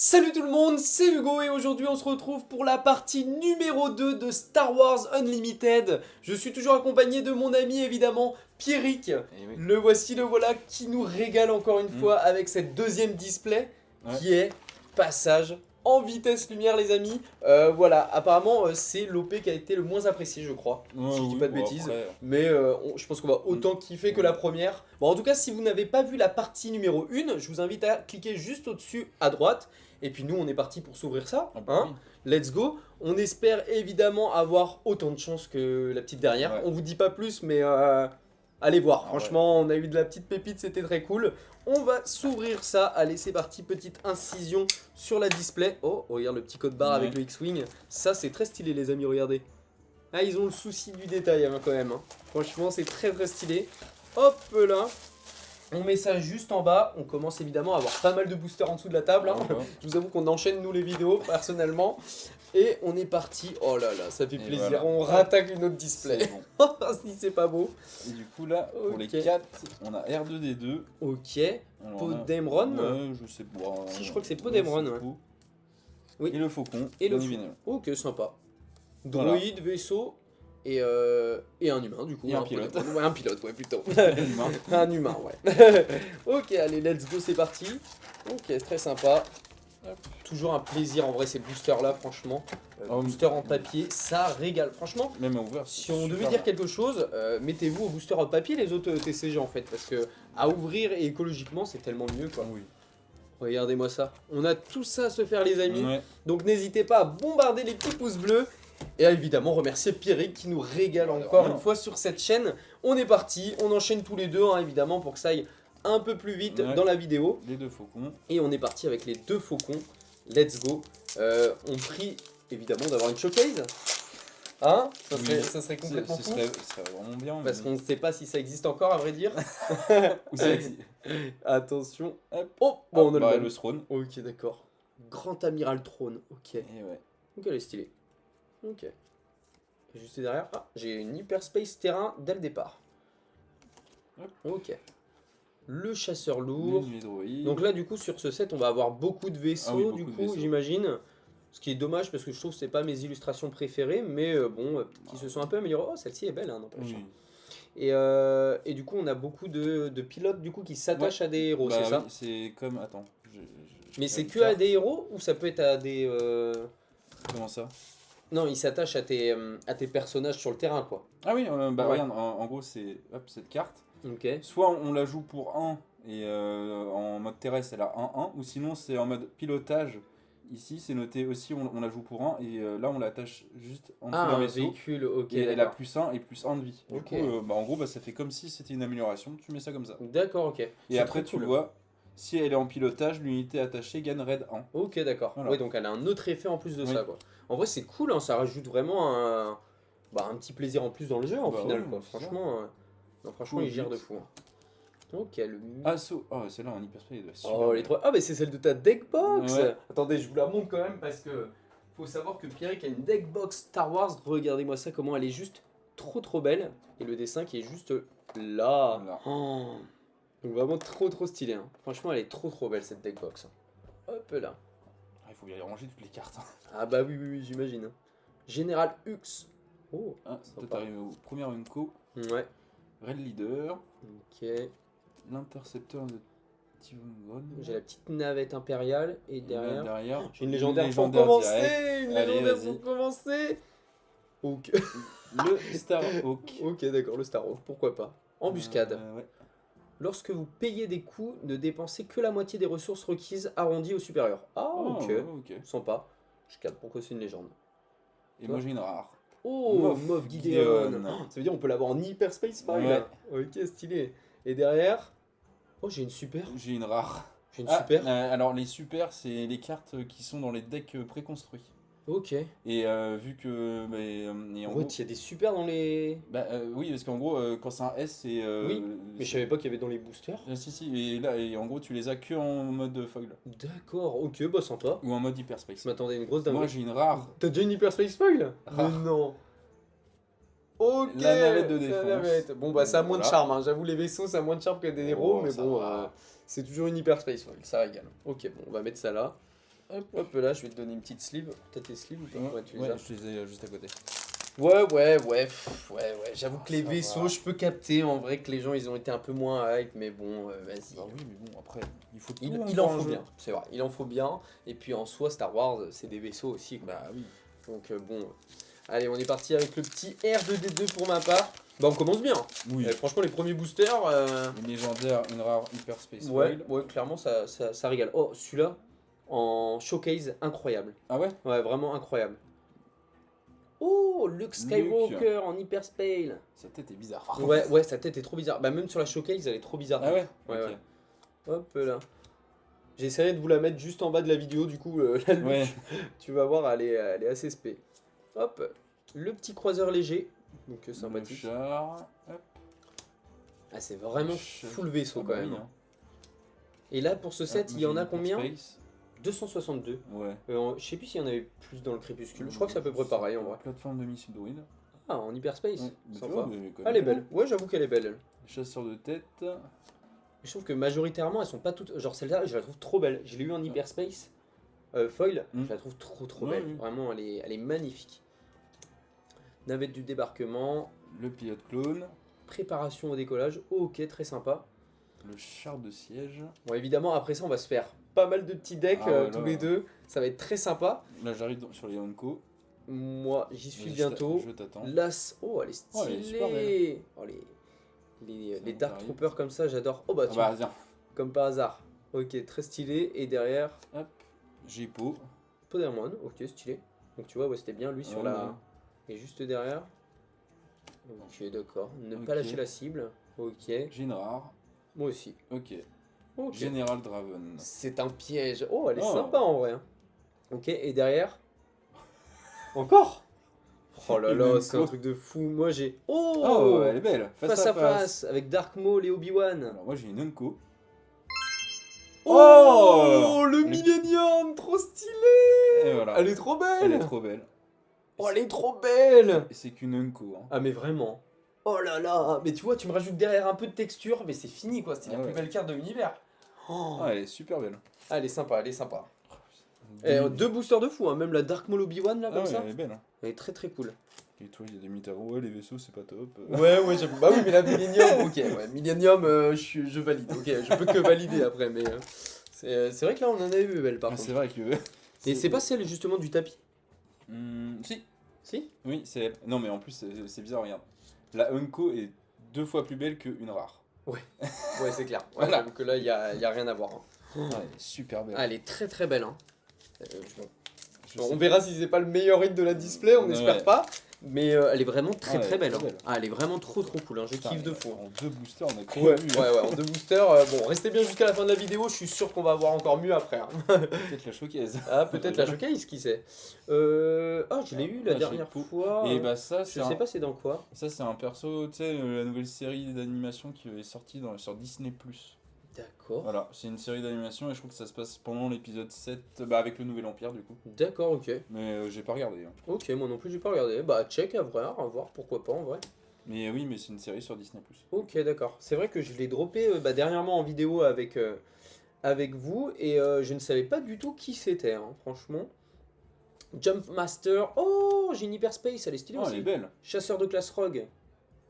Salut tout le monde, c'est Hugo et aujourd'hui on se retrouve pour la partie numéro 2 de Star Wars Unlimited. Je suis toujours accompagné de mon ami évidemment, Pierrick. Eh oui. Le voici, le voilà, qui nous régale encore une fois avec cette deuxième display qui est passage en vitesse lumière les amis. Voilà, apparemment c'est l'OP qui a été le moins apprécié je crois, si je dis pas de bêtises. Après, Mais je pense qu'on va autant kiffer que la première. Bon, en tout cas, si vous n'avez pas vu la partie numéro 1, je vous invite à cliquer juste au-dessus à droite. Et puis nous, on est parti pour s'ouvrir ça. Hein. Let's go. On espère évidemment avoir autant de chance que la petite dernière. Ouais. On vous dit pas plus, mais allez voir. Franchement, on a eu de la petite pépite, c'était très cool. On va s'ouvrir ça. Allez, c'est parti. Petite incision sur la display. Oh, regarde le petit code barre avec le X-Wing. Ça, c'est très stylé, les amis. Regardez. Ah, ils ont le souci du détail hein, quand même. Hein. Franchement, c'est très très stylé. Hop là. On met ça juste en bas. On commence évidemment à avoir pas mal de boosters en dessous de la table. Hein. Je vous avoue qu'on enchaîne nous les vidéos personnellement. Et on est parti. Oh là là, ça fait plaisir. Voilà. On rattaque une autre display. Bon. Si c'est pas beau. Et du coup là, pour les 4, on a R2D2. Ok. Podemron. Ouais, je sais pas. Si, je crois que c'est Podemron. Ouais. Oui. Et le faucon. Et le faucon. Ok, sympa. Droïde, vaisseau et un humain du coup. Et un pilote. Ouais, un pilote, ouais, plutôt. Un humain, ouais. Ok, allez, let's go, c'est parti. Ok, très sympa. Hop. Toujours un plaisir en vrai ces boosters là, franchement. Booster en papier, ça régale. Franchement, même à ouvrir, si on devait dire quelque chose, mettez-vous au booster en papier les autres TCG en fait. Parce que à ouvrir et écologiquement, c'est tellement mieux quoi. Oui. Regardez-moi ça. On a tout ça à se faire les amis. Ouais. Donc n'hésitez pas à bombarder les petits pouces bleus. Et à évidemment remercier Pierrick qui nous régale encore une fois sur cette chaîne. On est parti, on enchaîne tous les deux hein, évidemment pour que ça aille un peu plus vite dans la vidéo. Les deux faucons. Et on est parti avec les deux faucons. Let's go. On prie évidemment d'avoir une showcase. Hein ça serait complètement fou. Ce serait vraiment bien. Parce qu'on ne sait pas si ça existe encore à vrai dire. Ou ça existe. Attention. Hop. Oh, bon, on a le throne. Ok d'accord. Grand amiral trône. Ok. Et ouais. Ok, elle est stylée. Ok. Et juste derrière, j'ai une hyperspace terrain dès le départ. Ok. Le chasseur lourd. Donc là, du coup, sur ce set, on va avoir beaucoup de vaisseaux, du coup, j'imagine. Ce qui est dommage parce que je trouve que c'est pas mes illustrations préférées, mais bon, qui se sont un peu améliorées. Oh, celle-ci est belle, hein, n'empêche. Et du coup, on a beaucoup de pilotes du coup qui s'attachent à des héros, c'est ça? C'est comme. Attends. Mais c'est que à des héros ou ça peut être à des. Comment ça? Non, il s'attache à tes personnages sur le terrain, quoi. Ah oui, regarde, en gros, c'est cette carte. Ok. Soit on la joue pour 1 et en mode terrestre, elle a 1-1, ou sinon c'est en mode pilotage. Ici, c'est noté aussi, on la joue pour 1 et là, on l'attache juste en dessous d'un vaisseau. Véhicule, ok. Et elle a plus 1 et plus 1 de vie. Du coup, en gros, ça fait comme si c'était une amélioration. Tu mets ça comme ça. D'accord, ok. Et après, tu vois, si elle est en pilotage, l'unité attachée gagne raid 1. Ok, d'accord. Voilà. Oui, donc elle a un autre effet en plus de ça, quoi. En vrai, c'est cool, hein, ça rajoute vraiment un petit plaisir en plus dans le jeu, en final, quoi. Franchement, franchement, il gère de fou. Hein. Ok, le... Assaut. Oh, celle-là en hyperspace. Oh, les trois... Ah, mais c'est celle de ta deckbox. Attendez, je vous la montre quand même parce que faut savoir que Pierrick a une deckbox Star Wars. Regardez-moi ça, comment elle est juste trop belle. Et le dessin qui est juste là. Oh. Donc vraiment trop stylé. Hein. Franchement, elle est trop belle cette deckbox. Hop là. Il faut bien ranger toutes les cartes. Ah bah oui, j'imagine. Général Hux. Oh, toi t'arrives au premier Unco. Ouais. Red Leader. Ok. L'intercepteur de Tivon. J'ai la petite navette impériale et derrière j'ai une légendaire pour commencer. Une légendaire pour commencer. Ok. Le Starhawk. Ok, d'accord, le Starhawk, pourquoi pas. Embuscade. Ouais. Lorsque vous payez des coûts, ne dépensez que la moitié des ressources requises arrondies au supérieur. Ah, ok. Sympa. Je capte pourquoi c'est une légende. Et moi j'ai une rare. Oh, Moff Gideon. Ça veut dire on peut l'avoir en hyperspace file. Ok, stylé. Et derrière, oh, j'ai une super. J'ai une rare. J'ai une super. Alors les super, c'est les cartes qui sont dans les decks préconstruits. Ok. Et vu que... en gros, il y a des super dans les... oui, parce qu'en gros, quand c'est un S, c'est... oui, mais je savais pas qu'il y avait dans les boosters. Si, et en gros, tu les as que en mode foil. D'accord, ok, bah sympa. Ou en mode hyperspace. Je m'attendais à une grosse dingue. Moi, j'ai une rare. T'as déjà une hyperspace foil? Rare. Mais non. Ok, la navette de défense. La navette. Bon, bah ça a moins de charme, hein. J'avoue, les vaisseaux, ça a moins de charme que des héros, mais bon, c'est toujours une hyperspace foil, ça régale. Ok, bon, on va mettre ça là. Hop là, je vais te donner une petite sleeve. T'as tes sleeves ou pas? Ouais, tu les as. je les ai juste à côté. Ouais. J'avoue que les ça vaisseaux, va. je peux capter en vrai que les gens ils ont été un peu moins hype, mais bon, vas-y. Bah oui, mais bon, après, il faut tout Il dans en un faut jeu. bien, c'est vrai, il en faut bien. Et puis en soi, Star Wars, c'est des vaisseaux aussi, quoi. Bah oui. Donc bon, allez, on est parti avec le petit R2D2 pour ma part. Bah on commence bien. Oui. Franchement, les premiers boosters, Une légendaire, une rare Hyperspace ouais, Foil. ouais, clairement ça régale. Oh, celui-là, en showcase, incroyable. Ah ouais? Ouais, vraiment incroyable. Oh, Luke Skywalker en Hyperspace. Sa tête est bizarre. Ouais, sa tête est trop bizarre. Bah même sur la showcase, elle est trop bizarre. Ah ouais? Ouais, Ok. ouais. Hop là. J'essaierai de vous la mettre juste en bas de la vidéo, du coup, la Luke, Ouais. tu vas voir, elle est assez spé. Hop, le petit croiseur léger, donc Le sympathique. char. Hop. Ah, c'est vraiment full vaisseau Ah quand bah même. oui, hein. hein. Et là, pour ce set, Ah, il y en a moi, j'ai combien? Hyperspace. 262. Ouais. Je sais plus s'il y en avait plus dans le crépuscule. Je crois que c'est à peu près pareil en vrai. Plateforme de missile druide. Ah, en hyperspace. Ouais. Mais tu Sympa. vois, mais quand Ah, elle est même, belle. Ouais, j'avoue qu'elle est belle. Elle. Chasseur de tête. Je trouve que majoritairement, elles sont pas toutes. Genre celle-là, je la trouve trop belle. Je l'ai eu en hyperspace. Foil, Mm. je la trouve trop Ouais, belle. oui. Vraiment, elle est magnifique. Navette du débarquement. Le pilote clone. Préparation au décollage. Ok, très sympa. Le char de siège. Bon, évidemment, après ça, on va se faire pas mal de petits decks Ah ouais, tous là, les deux. Ça va être très sympa. Là, j'arrive sur les Onko. Moi, j'y suis Vas-y, bientôt. Je t'attends. L'as. Oh, elle est Oh, elle est stylée. super belle. Oh, les Ça Dark arrive. Troopers comme ça, j'adore. Oh, bah, Ah tiens, bah, viens. comme par hasard. Ok, très stylé. Et derrière, Hop. Jipo. Podermon. Ok, stylé. Donc, tu vois, ouais, c'était bien lui sur Ouais, la. ouais. Et juste derrière. Ok, d'accord. Ne pas Ok. lâcher la cible. Ok. J'ai une rare. Moi aussi. Ok. Ok. Général Draven. C'est un piège. Oh, elle est Oh. sympa en vrai. hein. Ok, et derrière. Encore. Oh là Le là, même c'est un coup. truc de fou. Moi j'ai. Oh, Oh, elle est belle. face à face avec Dark Maul et Obi-Wan. Alors, moi, j'ai une Onko. Oh, le Le- Millennium, trop stylé. Et voilà. Elle est trop belle. Elle est trop belle. Oh, elle est trop belle. Et c'est qu'une Onko. Hein. Ah, mais vraiment. Oh là là. Mais tu vois, tu me rajoutes derrière un peu de texture, mais c'est fini quoi. C'est Ah la plus ouais. belle carte de l'univers. Oh. Ah, elle est super belle. Ah, elle est sympa, elle est sympa. Deux- Et, deux boosters de fou, hein. Même la Dark Maul Obi-Wan là, Ah comme ouais, ça. elle est belle. Hein. Elle est très très cool. Et toi, il y a des Mitaro. Ouais, les vaisseaux, c'est pas top. Ouais, j'avoue. Bah oui, mais la Millennium, ok, ouais, Millennium, je valide. Ok, je peux que valider après, mais c'est vrai que là, on en avait vu belle par Ah, contre. c'est vrai que. Et c'est pas celle justement du tapis? Si. Si? Oui, c'est elle. Non, mais en plus, c'est bizarre, regarde. La Unco est 2 fois plus belle qu'une rare. Ouais, c'est clair. Ouais, Voilà. j'avoue que là, il y a rien à voir. hein. Ah, elle est super belle. Ah, elle est très très belle. Hein. Je Bon, sais on verra si c'est pas le meilleur hit de la display, on Ouais. espère pas. Mais elle est vraiment très Ah, très elle est belle. trop hein. belle. Ah, elle est vraiment trop cool. Hein. Je Putain, kiffe de mais fou. hein. En 2 boosters, on a que Ouais, vu. en deux boosters. Bon, restez bien jusqu'à la fin de la vidéo, je suis sûr qu'on va avoir encore mieux après. hein. Peut-être la showcase. Ah, peut-être la showcase, qui sait. Ah, je l'ai eu la Ah, dernière j'ai fois. Et bah, ça, je sais pas c'est dans quoi. Ça, c'est un perso, tu sais, la nouvelle série d'animation qui est sortie sur Disney+. D'accord. Voilà, c'est une série d'animation et je crois que ça se passe pendant l'épisode 7, bah avec le Nouvel Empire du coup. D'accord, ok. Mais j'ai pas regardé. Hein. Ok, moi non plus j'ai pas regardé. Bah, check à voir, pourquoi pas en vrai. Mais oui, mais c'est une série sur Disney+. Ok, d'accord. C'est vrai que je l'ai droppé dernièrement en vidéo avec vous et je ne savais pas du tout qui c'était, hein, franchement. Jump Master. Oh, j'ai une Hyperspace, elle est stylée Oh, elle aussi. est belle. Chasseur de classe Rogue.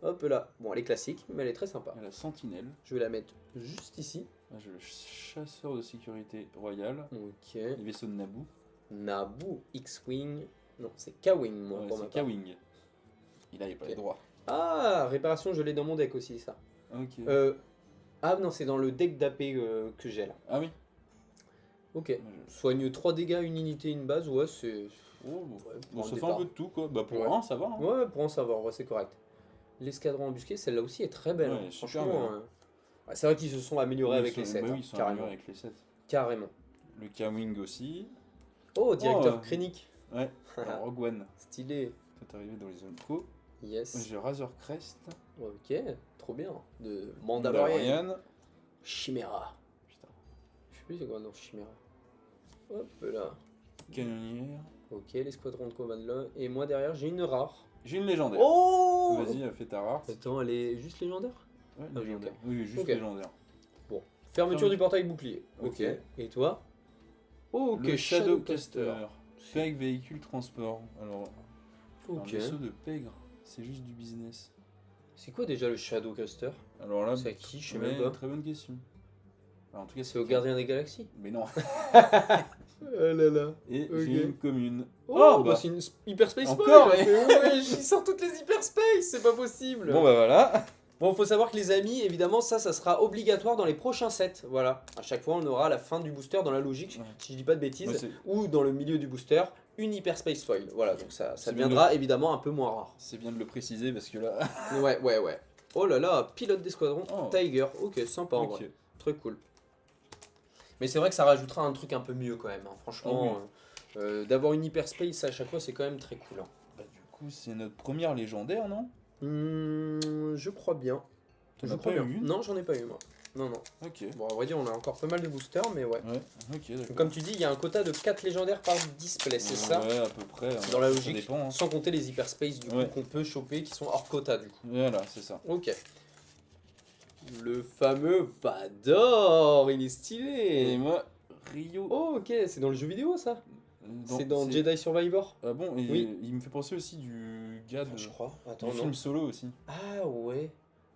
Hop là. Bon, elle est classique, mais elle est très sympa. Il y a la Sentinelle. Je vais la mettre juste ici. Là, j'ai le chasseur de sécurité royal. Ok. Les vaisseaux de Naboo. Naboo, X-Wing. Non, c'est K-Wing, moi, Ouais, pour ma c'est part. K-Wing. Il a pas Ok. les droits. Ah, réparation, je l'ai dans mon deck aussi, ça. Ok. Ah non, c'est dans le deck d'AP que j'ai là. Ah oui. Ok. Ouais, Soigne 3 dégâts, une unité, une base, ouais, c'est... Oh, Ouais, bon, pour un ça fait départ. un peu de tout quoi. Bah pour Ouais. un, ça va. Hein. Ouais, pour en savoir, ouais, c'est correct. L'escadron embusqué, celle-là aussi est très belle. Ouais, hein, elle est super franchement. belle. ouais, c'est vrai qu'ils se sont améliorés Oui, avec ils les sont- 7. bah oui, ils sont carrément. améliorés avec les 7. Carrément. Le K-Wing aussi. Oh, directeur Oh, Krennic. Ouais. Alors, Rogue One. Stylé. Toi, arrivé dans les zones pro. Yes. J'ai Razor Crest. Ok, trop bien. De Mandalorian. Mandalorian. Chimera. Putain. Je sais plus c'est quoi, non, Chimera. Hop là. Canonnière. Ok, l'escadron de commande là. Et moi derrière, j'ai une rare. J'ai une légendaire. Oh Vas-y, fais ta rare. Attends, elle est juste légendaire? Ouais, Ah oui, légendaire. ok. Oui, juste Ok. légendaire. Fermeture du portail bouclier. Ok. Ok. Et toi? Oh, Le ok, Shadowcaster. Peg véhicule transport. Alors, un Ok. vaisseau de pègre, c'est juste du business. C'est quoi déjà le Shadowcaster? Alors là, C'est à qui? Je sais ouais, même pas. très bonne question. Alors, en tout cas, C'est au Gardien des Galaxies? Mais non. Oh là là. Et Ok. j'ai une commune. Oh, bah c'est une Hyperspace Encore, Foil. mais- Mais ouais, j'y sors toutes les Hyperspace, c'est pas possible. Bon bah voilà. Bon, faut savoir que les amis, évidemment, ça sera obligatoire dans les prochains sets. Voilà. À chaque fois, on aura la fin du booster dans la logique, Ouais. si je dis pas de bêtises, Ouais, c'est- ou dans le milieu du booster, une Hyperspace Foil. Voilà, donc ça C'est deviendra évidemment un peu moins rare. C'est bien de le préciser parce que là. Ouais. Oh là là, pilote d'escadron, Oh. Tiger. Ok, sympa en Ok. vrai. Très cool. Mais c'est vrai que ça rajoutera un truc un peu mieux quand même. Hein. Franchement, d'avoir une Hyperspace à chaque fois, c'est quand même très cool. Hein. Bah du coup c'est notre première légendaire, non? Je crois bien. T'en Je as crois pas bien. eu une? Non, j'en ai pas eu moi. Non. Ok. Bon, à vrai dire, on a encore pas mal de boosters, mais ouais. Ouais, ok, Donc, d'accord. comme tu dis, il y a un quota de 4 légendaires par display, c'est ça? Ouais, à peu près. Dans la Ça logique, dépend. Hein. sans compter les hyperspace du coup Ouais. qu'on peut choper qui sont hors quota du coup. Voilà, c'est ça. Ok. Le fameux Vador, il est Et stylé. moi, Rio. Oh, ok, c'est dans le jeu vidéo ça? dans- C'est dans Jedi Survivor? Ah bon, et Oui. il me fait penser aussi du gars de, Je crois. du Attends, non. film Solo aussi. Ah ouais.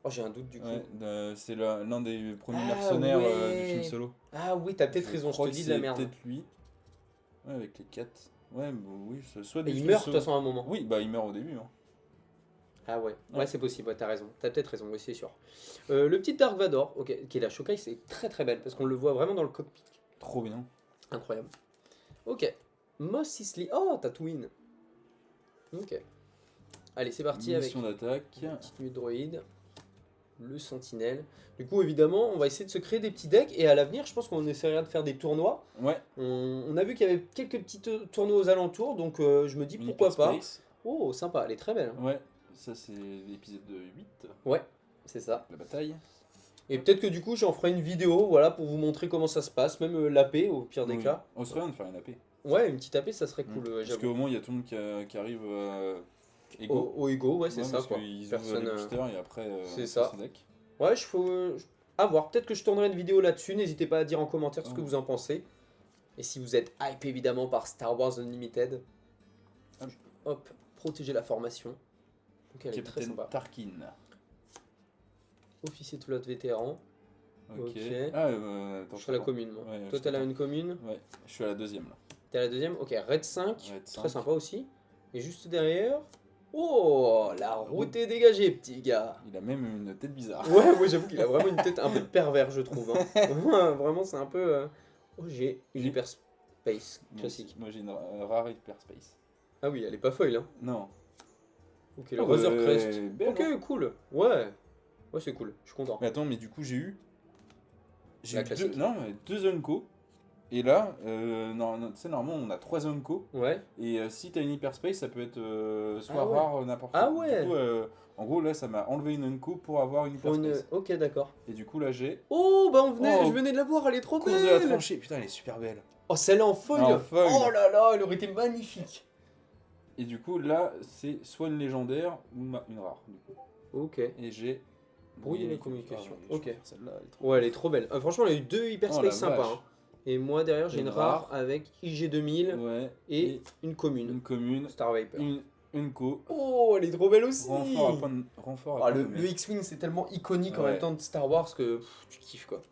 Oh, j'ai un doute du coup. Ouais, c'est l'un des premiers Ah, mercenaires ouais. du film Solo. Ah oui, t'as peut-être raison, je crois te que dis de la c'est merde. peut-être lui. Ouais, avec les 4. Ouais, bon, oui, soit Et du il film meurt de toute Solo. façon à un moment. Oui, bah il meurt au début. Hein. Ah ouais, Ouais. ouais c'est possible, ouais, t'as raison, t'as peut-être raison, oui c'est sûr. Le petit Dark Vador, ok, qui est la showcase, c'est très très belle parce qu'on le voit vraiment dans le cockpit. Trop bien. Incroyable. Ok, Mos Eisley, oh Tatooine. Ok. Allez c'est parti avec Mission d'attaque. la petite nuit de droïde, le sentinelle. Du coup évidemment on va essayer de se créer des petits decks et à l'avenir je pense qu'on essaiera de faire des tournois. Ouais. On a vu qu'il y avait quelques petits tournois aux alentours donc je me dis Une pourquoi pas. Hyperspace. Oh sympa, elle est très belle. Hein. Ouais, ça c'est l'épisode 8, Ouais, c'est ça. la bataille. Et peut-être que du coup j'en ferai une vidéo voilà, pour vous montrer comment ça se passe, même l'AP au pire des Oui. cas. On serait bien de faire une AP. Ouais, une petite AP ça serait cool, Parce j'avoue. qu'au moins il y a tout le monde qui arrive égaux. Au ego, ouais, c'est Ouais, ça parce quoi. qu'ils ouvrent Personne. les boosters et après c'est on ça. fait son deck. Ouais, je faut. À voir, peut-être que je tournerai une vidéo là-dessus, n'hésitez pas à dire en commentaire ce que Ouais. vous en pensez. Et si vous êtes hype évidemment par Star Wars Unlimited, Hop. hop, protéger la formation. Donc elle est très Capitaine sympa. Tarkin. Officier de flotte vétéran. Ok. Ok. Ah, Je attends, suis à la attends. commune moi. Ouais, Toi je t'as là t'entends. une commune. Ouais, je suis à la deuxième là. T'es à la deuxième. Ok, Red 5. Red Très 5. sympa aussi. Et juste derrière. Oh, la route est dégagée, petit gars. Il a même une tête bizarre. Ouais, j'avoue qu'il a vraiment une tête un peu pervers, je trouve. Hein. Vraiment, c'est un peu. Oh, j'ai une J'ai- hyperspace classique. Moi j'ai une rare hyperspace. Ah oui, elle est pas foil. Hein. Non. Ok, le Ah, Razor ouais, Crest. belle, Ok, hein. cool. Ouais. Ouais, c'est cool. Je suis content. Mais attends, mais du coup j'ai eu. La eu classique. non, deux Unco. Et là, non, tu sais, normalement on a 3 Unco. Ouais. Et si t'as une hyperspace, ça peut être soit Ah ouais. rare, n'importe Ah quoi. ouais. Du coup, en gros, là, ça m'a enlevé une Unco pour avoir une Pour hyperspace. une... Ok, d'accord. Et du coup, là, j'ai. Oh, bah Oh. je venais de la voir, elle est trop Course de la belle. tranchée. Putain, elle est super belle. Oh, celle-là en foil. En foil. Oh là là, elle aurait été magnifique. Et du coup, là, c'est soit une légendaire ou une rare. Du coup. Ok. Et j'ai. Brouiller les communications. je Ok. préfère celle-là, elle est trop Ouais, elle est trop belle. Franchement, elle a eu deux Oh, la hyperspace sympas. vache. Hein. Et moi, derrière, j'ai Une une rare rare. avec IG2000 Ouais. et une commune. une commune. Star Viper. Une co. Oh, elle est trop belle aussi. Renfort à Ah, point le de mètre. X-Wing, c'est tellement iconique en Ouais. même temps de Star Wars que tu kiffes quoi.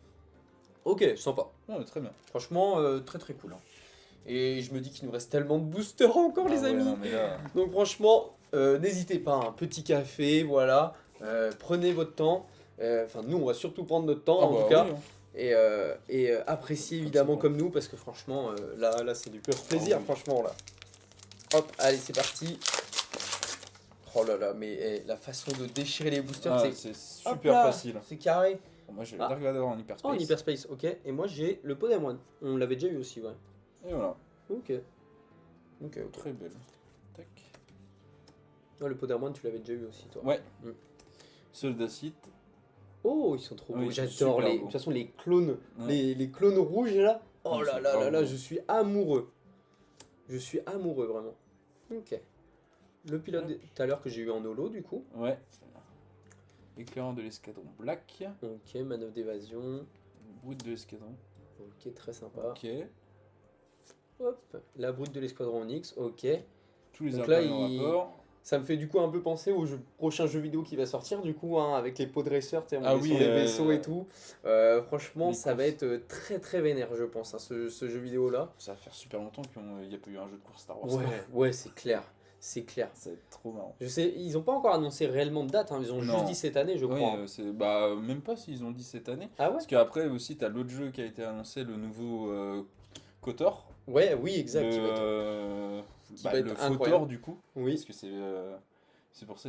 Ok, sympa. Ouais, très bien. Franchement, très très cool. Hein. Et je me dis qu'il nous reste tellement de boosters encore, les Ah ouais, amis. non, mais là, Donc franchement, n'hésitez pas, un petit café, voilà. Prenez votre temps. Enfin, nous, on va surtout prendre notre temps, ah en bah tout cas. oui, hein. Et apprécier évidemment bon. comme nous, parce que franchement, là c'est du pur plaisir, oui. franchement, là. Hop, allez, c'est parti. Oh là là, mais la façon de déchirer les boosters, Ah, c'est c'est hop super là, facile. C'est carré. Bon, moi, j'ai Ah. le Dark Vador en hyperspace. Oh, en hyperspace, ok. Et moi, j'ai le Podamon. On l'avait déjà eu aussi, ouais. Et voilà. Ok. Ok, ok. Très belle. Tac. Oh, le Podamon, tu l'avais déjà eu aussi, toi. Ouais. Mm. Soldat Sith. Oh, ils sont trop Oui, beaux. ils sont J'adore super les. De beaux. toute façon, les clones. Ouais. Les clones rouges, là. Oh Ils là sont là là vraiment là, beaux. je suis amoureux. Je suis amoureux, vraiment. Ok. Le pilote tout à l'heure que j'ai eu en holo, du coup. Ouais. Éclairant de l'escadron Black. Ok, manœuvre d'évasion. Brute de l'escadron. Ok, très sympa. Ok. Hop, la brute de l'escadron Onyx, ok. Tous les Donc là, appareils en rapport. Ça me fait du coup un peu penser au prochain jeu vidéo qui va sortir, du coup, hein, avec les podracers, tu sais, on Ah est oui, sur les vaisseaux et tout. Franchement, les ça va courses. être très très vénère, je pense, hein, ce jeu vidéo-là. Ça va faire super longtemps qu'il n'y a pas eu un jeu de course Star Wars. Ouais, ouais, c'est clair. C'est clair. Ça va être trop marrant. Je sais, ils n'ont pas encore annoncé réellement de date, hein, ils ont Non. juste dit cette année, je Oui, crois. bah, même pas s'ils ont dit cette année. Ah ouais? Parce qu'après aussi, t'as l'autre jeu qui a été annoncé, le nouveau KOTOR. Ouais, oui, exact. Le, qui va être le incroyable. FOTOR du coup. Oui, Parce que c'est pour ça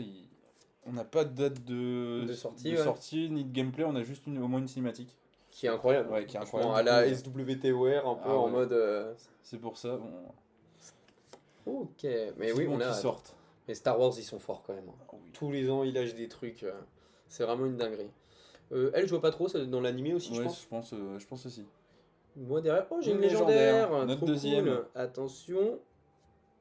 on n'a pas de date De sortie, ouais. sortie ni de gameplay, on a juste au moins une cinématique. qui est incroyable. Ouais, qui est Franchement, incroyable. à la Du coup, SWTOR, un peu Ah en ouais. mode. c'est pour ça. Ok, mais oui, vivement on a. qu'ils sortent. Mais Star Wars, ils sont forts quand même, hein. Ah oui. Tous les ans, ils lâchent des trucs. C'est vraiment une dinguerie. Elle, je vois pas trop, c'est dans l'animé aussi, je Ouais, pense. je pense aussi. Moi derrière, oh, j'ai Une une légendaire. légendaire, notre Trop deuxième. cool. Attention.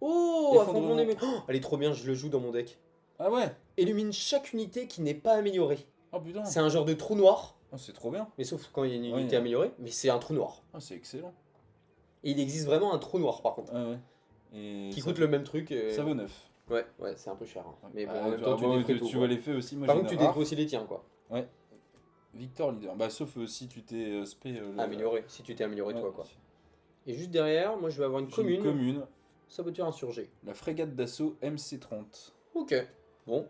Oh, Effondrement. affrontement des oh, elle est trop bien, je le joue dans mon deck. Ah ouais. Illumine chaque unité qui n'est pas améliorée. Oh putain. C'est un genre de trou noir, Oh, c'est trop bien. mais sauf quand il y a une Ouais. unité améliorée, mais c'est un trou noir. Ah, c'est excellent. Et il existe vraiment un trou noir par contre, Ah ouais. Et qui ça coûte le même truc. Ça vaut 9. Ouais, ouais, c'est un peu cher, hein. Mais bon, Ah, en même temps, tu détruis tout, tu quoi. vois l'effet aussi. Moi, Par j'ai contre, tu une rare. détruis aussi les tiens, quoi. Victor leader. Bah, sauf si tu t'es spé. Amélioré, si tu t'es amélioré ouais. toi, quoi. Et juste derrière, moi je vais avoir une J'ai une commune, commune. saboteur insurgé. La frégate d'assaut MC-30. Ok, bon.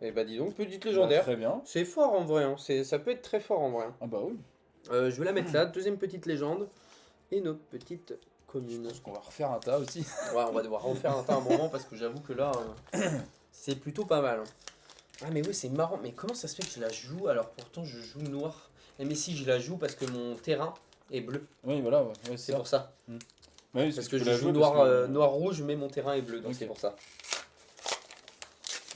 Et bah dis donc, petite Bah, légendaire. très bien. C'est fort en vrai, hein. Ça peut être très fort en vrai, hein. Ah bah oui. Je vais la mettre là, deuxième petite légende. Et notre petite Je commune. pense qu'on va refaire un tas aussi. Ouais, on va devoir refaire un tas un moment parce que j'avoue que là, c'est plutôt pas mal, hein. Ah mais oui, c'est marrant. Mais comment ça se fait que je la joue alors pourtant je joue noir? Eh, mais si, je la joue parce que mon terrain est bleu. Oui, voilà. Ouais, c'est C'est ça. pour ça. Bah oui, Parce tu que peux je la joue jouer noir, parce que- noir-rouge, mais mon terrain est bleu, donc Ok. c'est pour ça.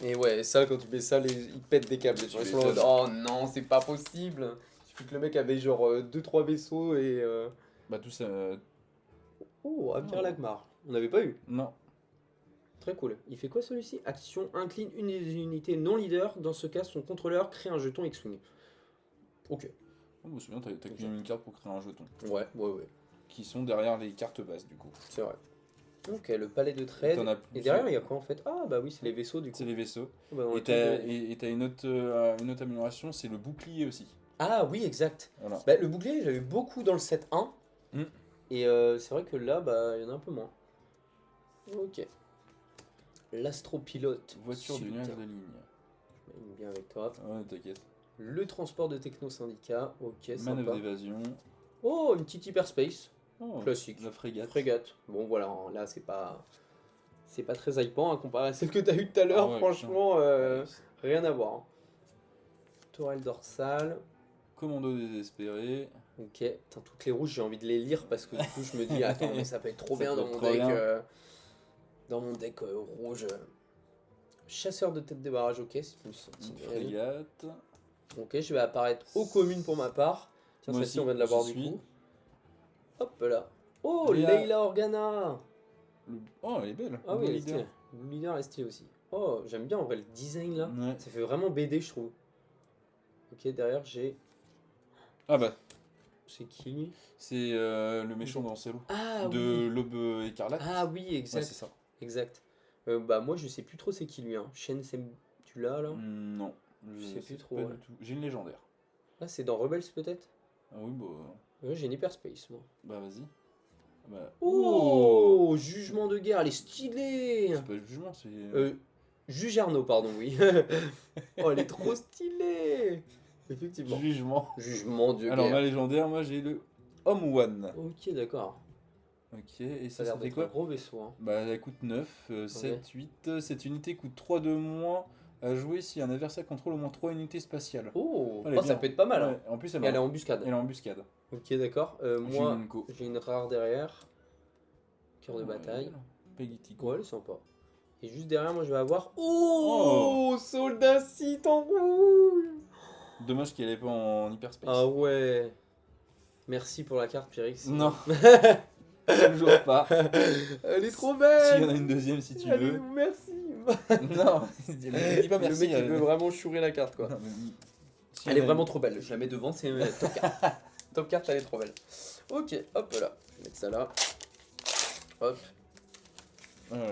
Et ouais, ça, quand tu mets ça, ils pètent des câbles. Tu Ils sont en mode, oh non, c'est pas possible. Il suffit que le mec avait genre 2-3 vaisseaux et. Bah tout ça. Oh, Amir Oh. Lagmar. On n'avait pas eu. Non. Très cool. Il fait quoi celui-ci? Action, incline une des unités non leader. Dans ce cas, son contrôleur crée un jeton X-Wing. Ok. Oh, bah, c'est bien, t'as qu'une une carte pour créer un jeton. Ouais, ouais, ouais. Qui sont derrière les cartes bases du coup. C'est vrai. Ok, le palais de trade. T'en as Et plusieurs. derrière, il y a quoi en fait? Ah, bah oui, c'est les vaisseaux du coup. C'est les vaisseaux. Ah, bah, dans le Et truc t'as de- et t'as une autre amélioration, c'est le bouclier aussi. Ah oui, exact. Voilà. Bah, le bouclier, j'avais beaucoup dans le set 1. Mm. Et c'est vrai que là, bah, il y en a un peu moins. Ok. L'astropilote. Voiture du Super. nuage de ligne. Je m'aligne bien avec toi. Ouais, t'inquiète. Le transport de techno-syndicat. Ok, Manœuvre sympa. d'évasion. Oh, une petite hyperspace. Oh, Classique. La frégate. Frégate. Bon, voilà, hein, là, c'est pas. C'est pas très hypant à comparer à celle que t'as eu tout à l'heure. Ah ouais, Franchement, Ouais, rien à voir, hein. Tourelle dorsale. Commando désespéré. Ok, putain, toutes les rouges, j'ai envie de les lire parce que du coup, je me dis, attends, mais ça peut être trop Ça bien peut dans être mon trop deck. bien. Dans mon deck rouge. Chasseur de tête de barrage, ok, c'est une Une sentinelle. frégate. Ok, je vais apparaître aux communes pour ma part. Tiens, Moi celle-ci, aussi, on vient de la voir j'y du suis. coup. Hop là. Oh, Léa. Leila Organa. Oh, elle est belle. Ah oui, Blue elle est leader. stylée. Blue leader est stylée aussi. Oh, j'aime bien en vrai le design là. Ouais. Ça fait vraiment BD, je trouve. Ok, derrière j'ai. Ah bah, C'est qui lui? c'est le méchant dans Cello. Ah De oui. l'Aube écarlate. Ah oui, Ouais, exact. c'est ça. Exact. Bah, moi je sais plus trop c'est qui lui. Hein. Shen, tu l'as là? Non, Je sais plus trop, pas ouais. du tout. J'ai une légendaire. Ah, c'est dans Rebels peut-être? Ah oui, bah, Ouais, j'ai une hyperspace moi. bah vas-y. Bah, Oh, jugement de guerre, elle est stylée. c'est pas le jugement, c'est. Juge Arnaud, pardon, oui. Oh, elle est trop stylée. Effectivement. Jugement. Jugement de Alors, guerre. ma légendaire, moi j'ai le Homme One. Ok, d'accord. Ok, et Ça a ça, l'air ça fait d'être un quoi? gros vaisseau. Hein. Bah, elle coûte 9, 7, 8. Cette unité coûte 3 de moins à jouer si un adversaire contrôle au moins 3 unités spatiales. Oh, Elle est oh, ça bien. peut être pas mal. Hein. Ouais, en plus, Et elle est en embuscade. elle est en embuscade. Ok, d'accord. J'ai Moi, une co. j'ai une rare derrière. Cœur de bataille. Peggy Tico. Ouais, elle est sympa. Et juste derrière, moi, je vais avoir. Oh, soldat Sith en rouge. Dommage qu'elle est pas en hyperspace. Ah ouais. Merci pour la carte, Pyrrhix. Non, toujours pas. Elle est trop belle. S'il y en a une deuxième si tu Elle est- veux. Merci. Non, dis pas Le merci. mec, il veut vraiment chourer la carte, quoi. Non, mais si Elle y est en a vraiment trop belle. Je la mets devant, c'est top carte. Top carte, elle est trop belle. Ok, hop là. Je vais mettre ça là. Hop. Euh,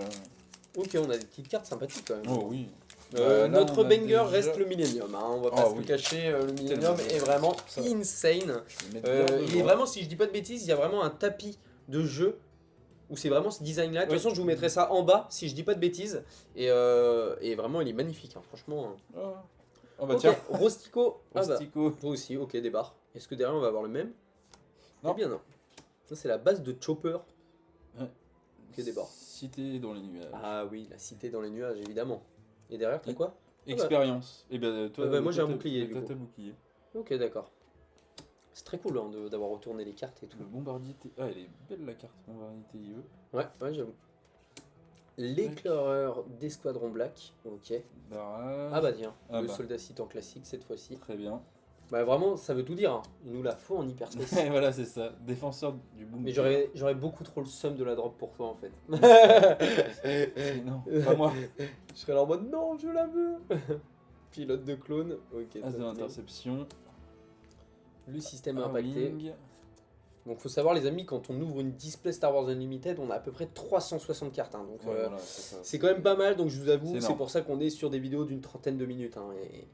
Ok, on a des petites cartes sympathiques quand même. Oh oui. Là, Notre on a banger déjà- reste le Millennium, hein, on va pas Ah se le oui. cacher, le Millennium Tellement. est vraiment Ça. insane. Je vais mettre bien Il est devant. vraiment, si je dis pas de bêtises, il y a vraiment un tapis de jeu où c'est vraiment ce design là. De toute Oui. façon, je vous mettrai ça en bas si je dis pas de bêtises. Et vraiment, il est magnifique, hein, franchement. Ah. Oh bah Ok, tiens. Rostico. Ah bah, Rustico. toi aussi, ok, des barres. Est-ce que derrière on va avoir le même? Non. Eh bien non. Ça, c'est la base de Chopper. Ouais. Ok, des barres. Cité dans les nuages. Ah oui, la cité dans les nuages, évidemment. Et derrière, t'as quoi? Expérience. Et ben toi, Ah bah, moi, j'ai toi, un t'as- bouclier, du toi, coup. t'as bouclier. Ok, d'accord. C'est très cool hein, d'avoir retourné les cartes et tout. Le bombardier. Ah, elle est belle la carte. Bombardier TIE. Ouais, ouais, j'avoue. L'éclaireur d'Esquadron Black. Ok. Barrage. Ah bah tiens, Ah le bah. soldat cite en classique cette fois-ci. Très bien. Bah vraiment, ça veut tout dire. Hein. Il nous la faut en hyperspace. Et voilà, c'est ça. Défenseur du boom. Mais j'aurais beaucoup trop le seum de la drop pour toi en fait. Non, pas moi. Je serais là en mode non, je la veux. Pilote de clone. Ok. As de top. l'interception. Le système impacté. Wing. Donc faut savoir les amis, quand on ouvre une display Star Wars Unlimited, on a à peu près 360 cartes. Hein, donc Ouais, voilà, c'est ça. c'est quand même pas mal. Donc je vous avoue, C'est c'est énorme. pour ça qu'on est sur des vidéos d'une trentaine de minutes. Hein, et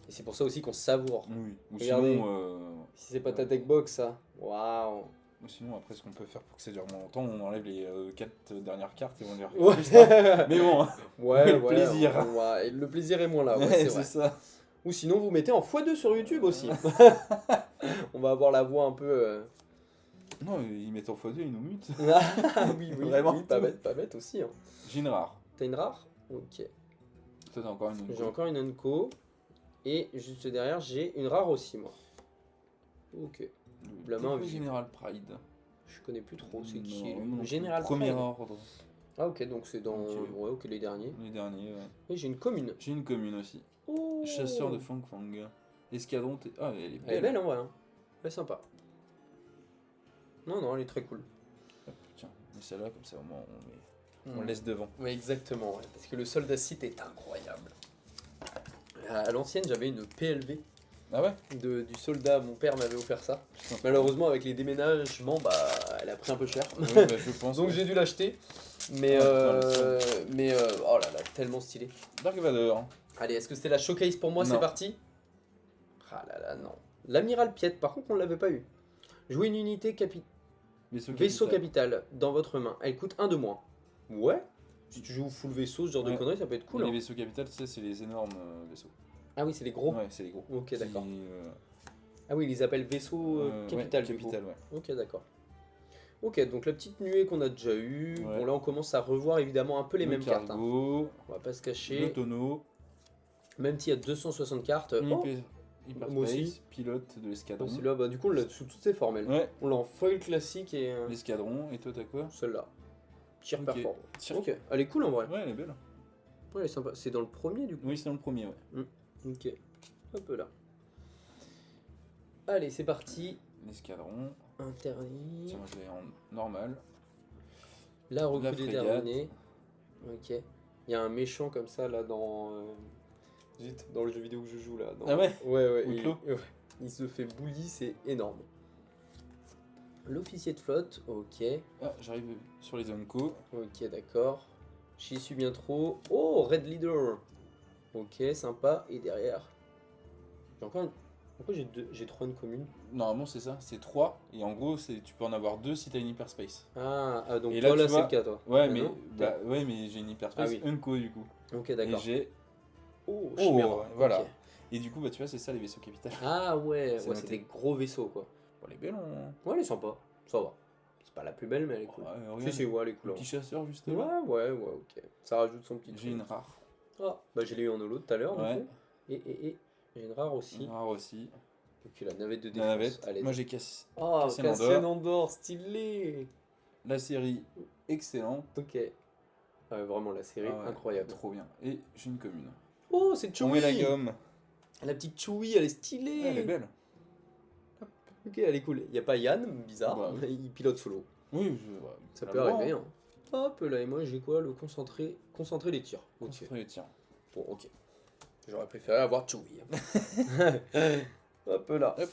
c'est pour ça aussi qu'on savoure. Oui. Ou Regardez. sinon, Si c'est pas ta tech box ça. Waouh. ou sinon, après, ce qu'on peut faire pour que ça dure moins longtemps, on enlève les 4 dernières cartes et on les Ouais. refait. Mais bon, Ouais, Le ouais, plaisir. ouais, le plaisir est moins là, ouais, ouais, c'est c'est vrai. ça. Ou sinon vous mettez en x2 sur YouTube aussi. On va avoir la voix un peu. Non, ils mettent en x2, ils nous mutent. Ah oui, oui, Vraiment oui, pas bête aussi. Hein. J'ai une rare. T'as une rare? Ok. Toi, t'as encore une. J'ai encore une Unco. Et juste derrière, j'ai une rare aussi, moi. Ok. la main Défaut visible. Général Pride. Je connais plus trop, c'est qui Non, lui non Le plus. Général Premier Pride. ordre. Ah ok, donc c'est dans... Ok. Ouais, ok, les derniers. Les derniers, ouais. Et j'ai une commune. J'ai une commune aussi. Oh Chasseur de Fang Fang. Escadron. Ah, elle est belle. Elle est belle en vrai. Hein. Elle est sympa. Non, non, elle est très cool. Hop, tiens, mais celle-là, comme ça, au moins, on laisse devant. Oui, exactement, ouais, parce que le soldat site est incroyable. À l'ancienne, j'avais une PLV Ah ouais du soldat, mon père m'avait offert ça. Putain. Malheureusement, avec les déménagements, bah, elle a pris un peu cher. Oui, bah, je pense. Donc ouais. j'ai dû l'acheter. Mais, Ah, oh là là, tellement stylé. Dark Vador. Allez, est-ce que c'était la showcase pour moi? Non. C'est parti. Ah là là, non. L'amiral Piet, par contre, on l'avait pas eu. Jouez une unité vaisseau capital dans votre main. Elle coûte 1 de moins. Ouais. Si tu joues full vaisseau, ce genre de Ouais. conneries, ça peut être cool. Les Hein. vaisseaux capital, tu sais, c'est les énormes vaisseaux. Ah oui, c'est les gros. Ouais, c'est les gros. Ok, d'accord. Qui, Ah oui, ils les appellent vaisseau capital, ouais, du coup. capital, ouais. Ok, d'accord. Ok, donc la petite nuée qu'on a déjà eue. Ouais. Bon, là, on commence à revoir évidemment un peu les Le mêmes cartes. Hein. cargo, On va pas se cacher. le tonneau, Même s'il y a 260 cartes. Oh, moi aussi. Hyperspace, pilote de l'escadron. celui-là, bah, du coup, on l'a sous toutes ses formes. elle. Ouais, On l'a en foil classique et l'escadron. Et toi, t'as quoi? celle-là. Tir Ok. performant. Tir- Ok, elle est cool en vrai. Ouais, elle est belle. Ouais, elle est sympa. C'est dans le premier du coup. Oui, c'est dans le premier, ouais. Ok. Hop là. Allez, c'est parti. L'escadron. Interdit. Tiens, je vais en normal. La recrue La frégate. déterminée. Ok. Il y a un méchant comme ça là dans. Zut, dans le jeu vidéo que je joue là. dans- Ah ouais Ouais. Outlaw. Il se fait bully, c'est énorme. L'officier de flotte, ok. Ah, j'arrive sur les zones co. Ok, d'accord. J'y suis bien trop. Oh, Red Leader. Ok, sympa. Et derrière. J'ai encore une... Pourquoi j'ai 3 une commune? Normalement, c'est ça, c'est 3. Et en gros, tu peux en avoir 2 si t'as une hyperspace. Donc Et toi là, là, tu c'est vois- le cas toi. Ouais, Ah mais, non ouais, mais j'ai une hyperspace, Ah oui. Unco du coup. Ok, Et d'accord. j'ai. Oh, Oh, Chimera. voilà. Ok. Et du coup, bah, tu vois, c'est ça les vaisseaux capitales. Ah ouais, C'est ouais, c'est noté. des gros vaisseaux quoi. Bon, elle est belle, hein. Ouais, elle est sympa. Ça va. C'est pas la plus belle, mais elle est cool. Ouais, Si, regarde, si, ouais, elle est cool. le hein. petit chasseur, juste Ouais, là. ouais, ok. Ça rajoute son petit J'ai truc. une rare. Ah, bah je l'ai eu en holo tout à l'heure, Ouais. du coup. Et j'ai une rare aussi. Une rare aussi. Et puis la navette de La défense. navette. Allez. Moi, j'ai cassé. Oh, Cassian Cassian Andor, stylé. La série, excellente. Ok. Ouais, vraiment, la série, Ah ouais, incroyable. Trop bien. Et j'ai une commune. Oh, c'est On met la Chewie. gomme. La petite Chewie, elle est stylée. Ah, elle est belle. Ok, elle est cool. Il n'y a pas Yann, bizarre. Bah, oui. Il pilote solo. Oui, ouais, Ça la peut voix, arriver. hein. Hein. Hop là, et moi j'ai quoi? Le concentrer les tirs. Ok. Concentrer les tirs. Bon, ok. J'aurais préféré avoir Chewie. Hop là. Hop.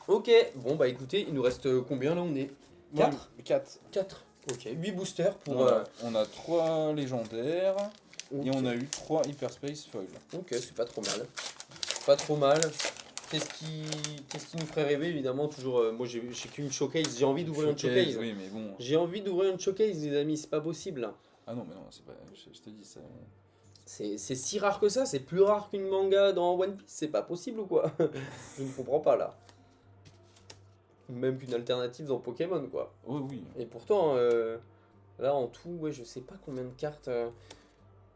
Ok, bon bah écoutez, il nous reste combien là? On est 4 4. 4. Ok, 8 boosters pour... Voilà. On a 3 légendaires Ok. et on a eu 3 Hyperspace Foil. Ok, c'est pas trop mal. Pas trop mal. Qu'est-ce qui nous ferait rêver, évidemment, toujours... moi, j'ai qu'une showcase. J'ai envie d'ouvrir une showcase. Oui, mais bon. J'ai envie d'ouvrir une showcase, les amis. C'est pas possible, là. Ah non, mais non, c'est pas. Je te dis ça. C'est si rare que ça. C'est plus rare qu'une manga dans One Piece. C'est pas possible ou quoi? Je ne comprends pas, là. Même qu'une alternative dans Pokémon, quoi. Oh oui. Et pourtant, là, en tout, ouais, je sais pas combien de cartes...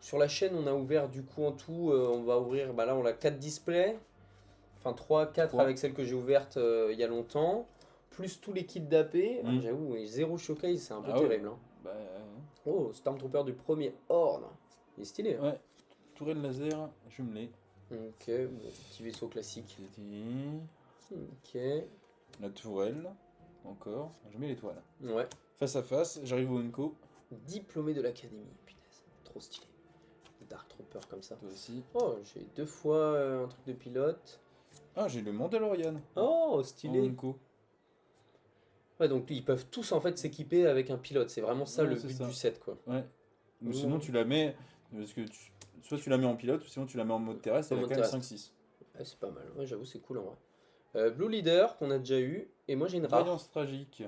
Sur la chaîne, on a ouvert du coup en tout, on va ouvrir, bah là on a 4 displays, enfin 3, 4 Trois. avec celle que j'ai ouverte il y a longtemps, plus tous les kits d'AP. Mm. J'avoue, et 0 showcase, c'est un peu Ah ouais. terrible. Hein. Bah. Oh, Stormtrooper du premier Horde, il est stylé. Hein. Ouais. Tourelle laser jumelée. Ok, bon, petit vaisseau classique. Ok, La tourelle. Encore. Je mets l'étoile. ouais, Face à face, j'arrive au Unco. diplômé de l'académie, punaise, trop stylé. Dark Trooper comme ça. Toi aussi. Oh, j'ai 2 fois un truc de pilote. Ah, j'ai le Mandalorian. Oh, En stylé. Unco. Ouais, donc ils peuvent tous en fait s'équiper avec un pilote. C'est vraiment ça Ouais, le c'est but ça. du set quoi. Ouais. Ou Mmh. sinon, tu la mets. Parce que soit tu la mets en pilote, ou sinon tu la mets en mode terrestre, En elle a mode quand même terrestre. 5-6. Ouais, c'est pas mal. Ouais, j'avoue, c'est cool en vrai. Blue Leader qu'on a déjà eu. Et moi j'ai une rare. Alliance tragique.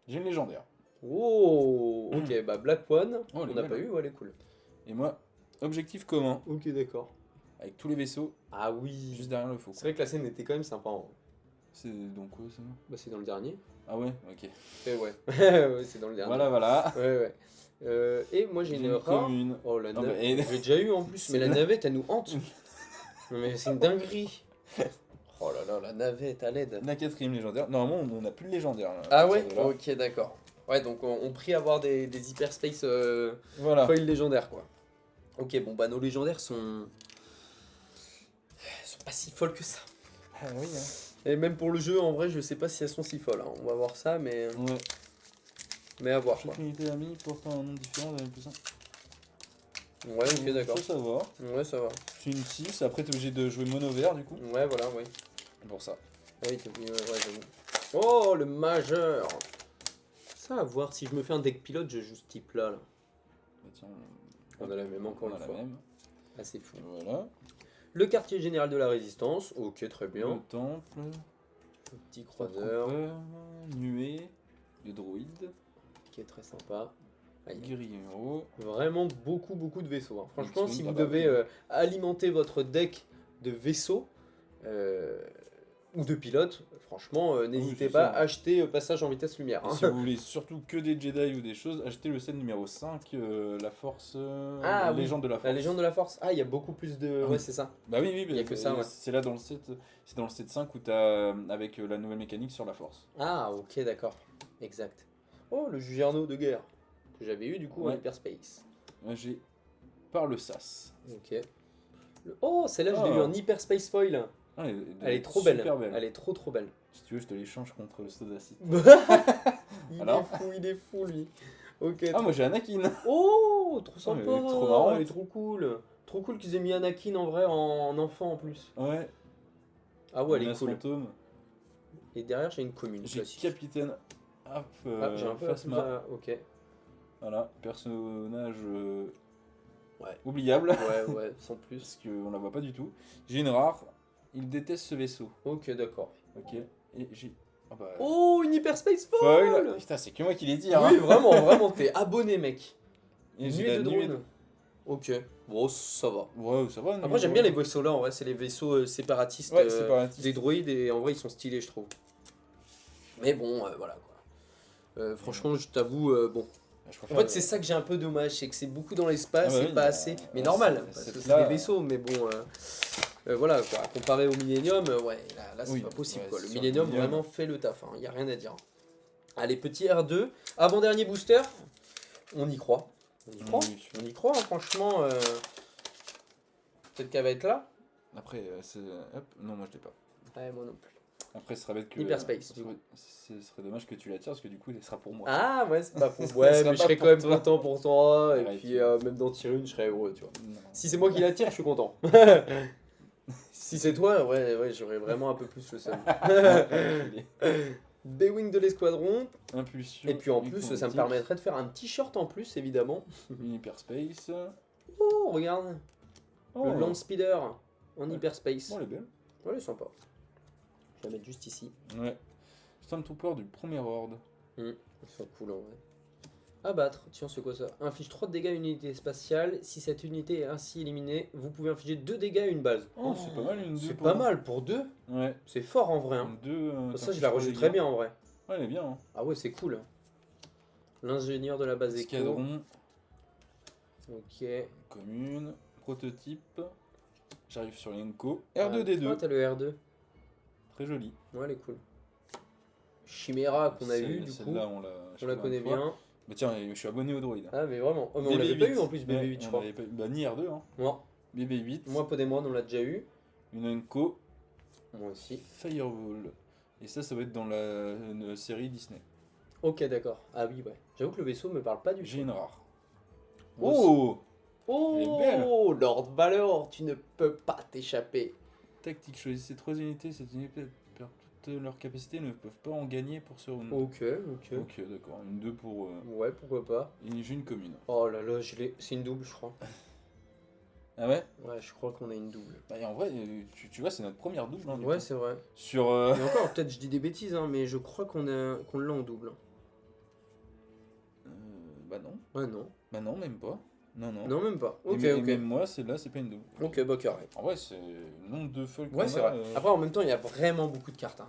J'ai une légendaire. Oh, ok, bah Black One, Oh, elle on est n'a belle. pas eu, ouais, elle est cool. Et moi, objectif commun. Ok, d'accord. Avec tous les vaisseaux, Ah oui. juste derrière le faux. C'est vrai que la scène était quand même sympa. Hein. C'est donc quoi ça? Bah, c'est dans le dernier. Ah ouais, ok. Et ouais. Ouais, c'est dans le dernier. Voilà. Ouais, ouais. Et moi j'ai une rare. commune. Oh la Ah bah, navette. et- J'ai déjà eu en plus, mais la C'est- navette elle nous hante. Non, mais c'est une dinguerie. Oh là là, la navette à l'aide. La 4ème légendaire. Normalement, on n'a plus de légendaire. Là, à Ah partir ouais. de là. Ok, d'accord. Ouais, donc on prie à avoir des hyperspace Voilà. foils légendaires quoi. Ok, bon bah nos légendaires sont pas si folles que ça. Ah oui, hein. Et même pour le jeu, en vrai, je sais pas si elles sont si folles. Hein. On va voir ça, mais Ouais. à voir quoi. Chaque unité amie porte un nom différent de la plus Ouais, ok, d'accord. Ça va. Ouais, ça va. C'est une 6. Après, t'es obligé de jouer mono vert du coup. Ouais, voilà, ouais. Pour ça. Ah oui, ouais, j'avoue. Oh, le majeur. Ça, à voir. Si je me fais un deck pilote, je joue ce type-là. Là. Bah, tiens, On a la même encore on a une la fois. même. Ah, c'est fou. Voilà. Le quartier général de la résistance. Ok, très Le bien. temple. Le petit croiseur. Nuée. Le druide. Qui est très sympa. Aïe. Guerriero. Vraiment beaucoup de vaisseaux. Hein. Franchement, X-Wing, si ah vous bah devez oui. alimenter votre deck de vaisseaux ou de pilotes, franchement, n'hésitez c'est pas ça. à acheter Passage en vitesse lumière. Et Hein. si vous voulez surtout que des Jedi ou des choses, achetez le set numéro 5, la force. Ah la oui, légende de la force. La légende de la force. Ah, il y a beaucoup plus de. Ah Ouais, oui. c'est ça. Bah oui, Il y a que ça, ouais. C'est là dans le set. C'est dans le set 5 où t'as avec la nouvelle mécanique sur la force. Ah, ok, d'accord. Exact. Oh, le Jugerno de guerre. Que j'avais eu du coup en Ouais. hyperspace. Moi j'ai par le sas. Ok. Oh, celle-là, je l'ai Ah. eu en hyperspace foil. Ah, Elle est trop belle. Super belle. Elle est trop belle. Si tu veux, je te l'échange contre le Sodacite. Il est fou, lui. Ok. Ah, moi j'ai Anakin. Oh, trop Ah, sympa. mais elle est trop marrante. Elle est trop cool. Trop cool qu'ils aient mis Anakin en vrai en enfant en plus. Ouais. Ah ouais, elle est Menace cool. fantôme. Et derrière, j'ai une commune J'ai classique. Capitaine Ah, j'ai un peu Phasma. Ok. Voilà, personnage Ouais. oubliable. Ouais, sans plus. Parce qu'on la voit pas du tout. J'ai une rare. Il déteste ce vaisseau. Ok, d'accord. Ok. Et j'ai. Ah bah. Oh, une hyperspace foil. foil. Putain, c'est que moi qui l'ai dit. Hein. Oui, vraiment, t'es abonné, mec. Et j'ai Nuée la de nuée drone. Ok. Bon, ça va. Ouais, ça va. Après, j'aime bien les vaisseaux là, en vrai, c'est les vaisseaux séparatistes, Ouais, séparatistes. des droïdes, et en vrai, ils sont stylés, je trouve. Mais bon, voilà quoi. Franchement, je t'avoue, bon. Je En préfère fait, c'est ça que j'ai un peu dommage, c'est que c'est beaucoup dans l'espace Ah bah et oui, pas bah, assez. Mais ouais, normal, c'est- parce que c'est c'est là- des vaisseaux, mais bon. Voilà, quoi. Comparé au Millennium, ouais, là c'est Oui, pas possible, ouais, quoi. Le sur le Millennium Millennium. vraiment fait le taf, il y a rien à dire. Allez, petit R2, avant-dernier booster, on y croit. On y croit, Oui. on y croit, hein, franchement. Peut-être qu'elle va être là. Après, c'est. Hop, non, moi je l'ai pas. Ouais, moi non plus. Après, ce serait bête que. Hyperspace, du coup. Ce serait dommage que tu la tires parce que du coup, elle sera pour moi. Ah, ouais, c'est pas faux. Ça Ouais, sera mais je pas serais pour quand même toi. content pour toi, et Arrête. puis même d'en tirer une, je serais heureux, tu vois. Non. Si c'est moi qui la tire, je suis content. Si c'est toi, ouais, j'aurais vraiment un peu plus le seum. B-Wing de l'escadron. Impulsion. Et puis en plus, ça me hypnotique, permettrait de faire un t-shirt en plus, évidemment. Une hyperspace. Oh, regarde, Oh, le Land Speeder en Ouais. hyperspace. Bon, elle est belle. Ouais, elle est sympa. Je vais la mettre juste ici. Ouais. Stormtrooper du premier ordre. Ils sont cool en vrai. Abattre, tiens, c'est quoi ça? Inflige 3 de dégâts à une unité spatiale. Si cette unité est ainsi éliminée, vous pouvez infliger 2 dégâts à une base. Oh, c'est pas mal une 2. C'est pas mal pour 2. Ouais. C'est fort en vrai. Hein. Une 2. Ça, je la rajouterais bien en vrai. Ouais, elle est bien. Hein. Ah ouais, c'est cool. L'ingénieur de la base Echo. Escadron. Ok. Commune. Prototype. J'arrive sur l'Enco. Ah, R2D2. t'as le R2. Très joli. Ouais, elle est cool. Chimera qu'on a eu du coup. Celle-là, on On la connaît bien. Bah tiens, je suis abonné au droïde. Ah, mais vraiment. Oh, mais on l'avait pas eu en plus, BB8, je crois. Bah, ni R2, hein. Non. BB8. Moi, Podemon, on l'a déjà eu. Une Enco. Moi aussi. Firewall. Et ça va être dans la série Disney. Ok, d'accord. Ah oui, ouais. J'avoue que le vaisseau me parle pas du J'ai tout. une rare. Moi aussi. Oh Elle est Oh, belle. Lord Valor, tu ne peux pas t'échapper. Tactique, choisissez 3 unités. Cette unité perd toutes leurs capacités, ne peuvent pas en gagner pour ce round. Ok, ok. Ok, d'accord. Une 2 pour. Ouais, pourquoi pas. Et j'ai une commune. Oh là là, c'est une double, je crois. Ah ouais. Ouais, je crois qu'on a une double. Bah, et en vrai, tu vois, c'est notre première double. Hein, du Ouais, coup. c'est vrai. Sur. Et encore, peut-être je dis des bêtises, hein, mais je crois qu'on l'a en double. Bah non. Ouais, non. Bah non, même pas. Non, non. Non, même pas. Et Ok, même- ok. Même moi, celle-là, c'est pas une double. Ok, bah carré. En vrai, c'est le nombre de folles Ouais, qu'on c'est a, vrai. Après, en même temps, il y a vraiment beaucoup de cartes. Hein.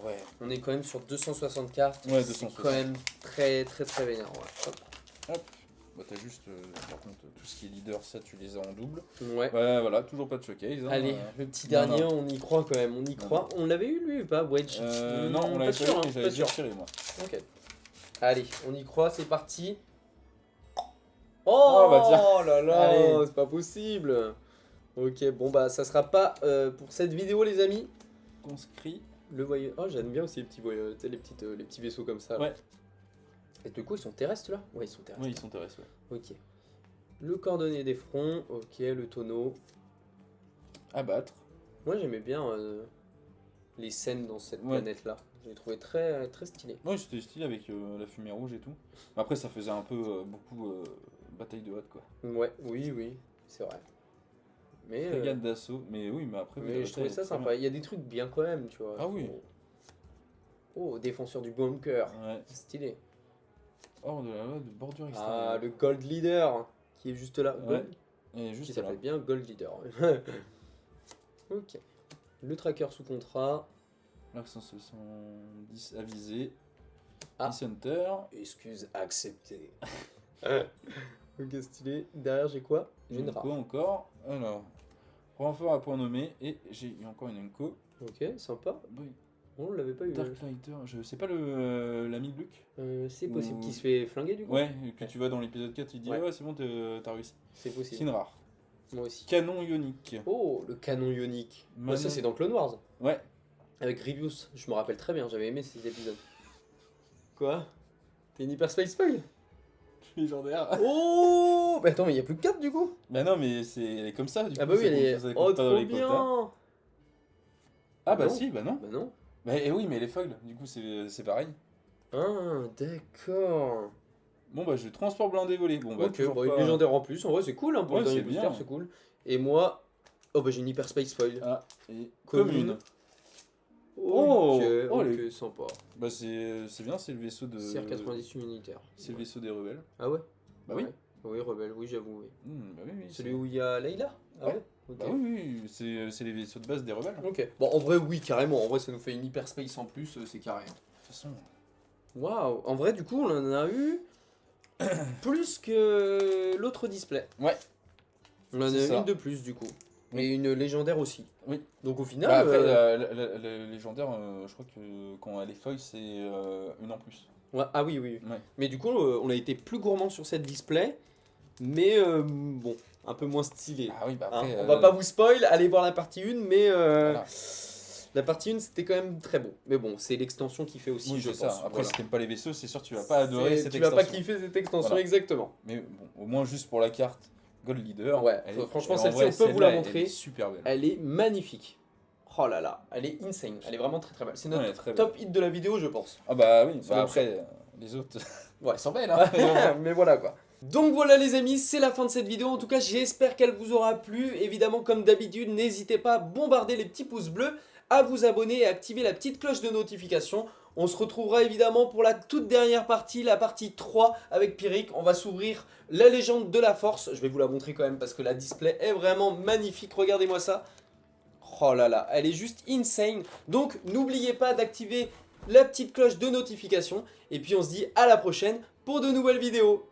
Ouais. On est quand même sur 260 cartes. Ouais, C'est 260. quand même très, très, très vénère. Ouais. Hop. Bah t'as juste, par contre, tout ce qui est leader, ça, tu les as en double. Ouais. Ouais, voilà, toujours pas de showcase. Hein. Allez, le petit non, dernier, non. on y croit quand même. On y croit. On l'avait eu lui ou pas, Wedge? Non, on l'avait sûr, pas eu, hein, mais pas j'avais déjà sûr. tiré, moi. Ok. Allez, on y croit, c'est parti. Oh, Oh, bah tiens. là là, Allez. c'est pas possible. Ok, bon bah ça sera pas pour cette vidéo les amis. Conscrit. Le voyage. Oh, j'aime bien aussi les petits voyages, tu sais, les petits vaisseaux comme ça. là. Ouais. Et du coup, ils sont terrestres là? Ouais, ils sont terrestres. Oui, ils sont intéressants. Ouais. Ok. Le coordonné des fronts, ok, le tonneau. Abattre. Moi j'aimais bien les scènes dans cette Ouais. planète là. Je les trouvais très, très stylées. Oui, c'était stylé avec la fumée rouge et tout. Mais après, ça faisait un peu beaucoup bataille de hâte, quoi. Ouais, oui, oui, c'est vrai. Mais, Frégate d'assaut. Mais oui, mais après. mais je trouvais ça sympa. Il y a des trucs bien quand même, tu vois. Ah oui. Oh, défenseur du bunker. Ouais. Stylé. Hors de la loi de bordure Ah, extérieure. le Gold Leader qui est juste là. Ouais. Gold, Et qui juste là. s'appelle bien Gold Leader. Ok. Le tracker sous contrat. L'arc 170 avisé. Ah. Miss Hunter. Excuse acceptée. Ok, stylé. Derrière, j'ai quoi? J'ai une Enco rare. encore. Alors. Renfort à point nommé. Et j'ai encore une Enco. Ok, sympa. Oui. On l'avait pas eu. Darklighter. Je sais pas l'ami de Luke. C'est possible Ou- qu'il se fait flinguer du coup. Ouais, que tu vois dans l'épisode 4, il dit Ouais. ouais, c'est bon, t'as réussi. C'est possible. C'est une rare. Moi aussi. Canon ionique. Oh, le canon ionique. Manon- Ouais, ça c'est dans Clone Wars. Ouais. Avec Grievous. Je me rappelle très bien, j'avais aimé ces épisodes. Quoi? T'es une hyperspace spoil? Légendaire. Oh! Bah attends, mais il y a plus que 4 du coup? Bah non, mais elle est comme ça. Du Ah coup, bah oui, ça elle compte- est. ça compte Oh, pas dans trop les quotas. bien! Ah bah Non. si, bah non. Bah non. Bah oui, mais elle est folle. Du coup, c'est pareil. Ah, d'accord. Bon bah je transport blindé volé. Bon bah Ok, toujours bon, une pas- légendaire en plus. En vrai, c'est cool hein, pour Ouais, le dernier c'est booster, bien. c'est cool. Et moi. Oh bah j'ai une hyperspace spoil. Ah, et Commune. commune. Ok, Oh, ok, les- sympa. Bah c'est bien, c'est le vaisseau de. CR90 humanitaire. C'est le vaisseau des rebelles. Ah ouais? Bah oui. Ouais. Oui, rebelle, oui, j'avoue. Oui. Bah oui, oui. Celui où il y a Leïla? Ah Ouais. ouais? Ok. Bah oui, oui, c'est les vaisseaux de base des rebelles. De toute Ok. Bon, en vrai, oui, carrément. En vrai, ça nous fait une hyperspace en plus, c'est carré. façon. Waouh. En vrai, du coup, on en a eu plus que l'autre display. Ouais. On en a C'est eu ça. une de plus, du coup. Oui. Et une légendaire aussi. Oui. Donc au final, Bah après, la légendaire, je crois que quand elle est foil, c'est une en plus. ouais, ah oui, oui. Ouais. Mais du coup, on a été plus gourmand sur cette display. Mais bon, un peu moins stylé. Ah oui, bah Hein, après. on va pas vous spoil, allez voir la partie 1, mais Voilà. la partie 1 c'était quand même très beau. Mais bon, c'est l'extension qui fait aussi, Oui, je c'est pense. ça. Après, Voilà. si t'aimes pas les vaisseaux, c'est sûr que tu vas pas adorer cette Tu extension. vas pas kiffer cette extension, Voilà. exactement. Mais bon, au moins juste pour la carte Gold Leader. Ouais, elle est- franchement, en celle-ci, vrai, on peut vous la celle-là, montrer. Elle est super belle. Elle est magnifique. Oh Oh là là, elle est insane, elle est vraiment très très belle. C'est notre Ouais, très top hit de la vidéo, je pense. Ah bah oui, C'est bah bon, après, les autres, Ouais. elles sont belles, hein. Mais voilà quoi. Donc voilà les amis, c'est la fin de cette vidéo. En tout cas, j'espère qu'elle vous aura plu. Évidemment, comme d'habitude, n'hésitez pas à bombarder les petits pouces bleus, à vous abonner et à activer la petite cloche de notification. On se retrouvera évidemment pour la toute dernière partie, la partie 3 avec Pyric. On va s'ouvrir la légende de la force. Je vais vous la montrer quand même parce que la display est vraiment magnifique. Regardez-moi ça. Oh là là, elle est juste insane. Donc n'oubliez pas d'activer la petite cloche de notification. Et puis on se dit à la prochaine pour de nouvelles vidéos.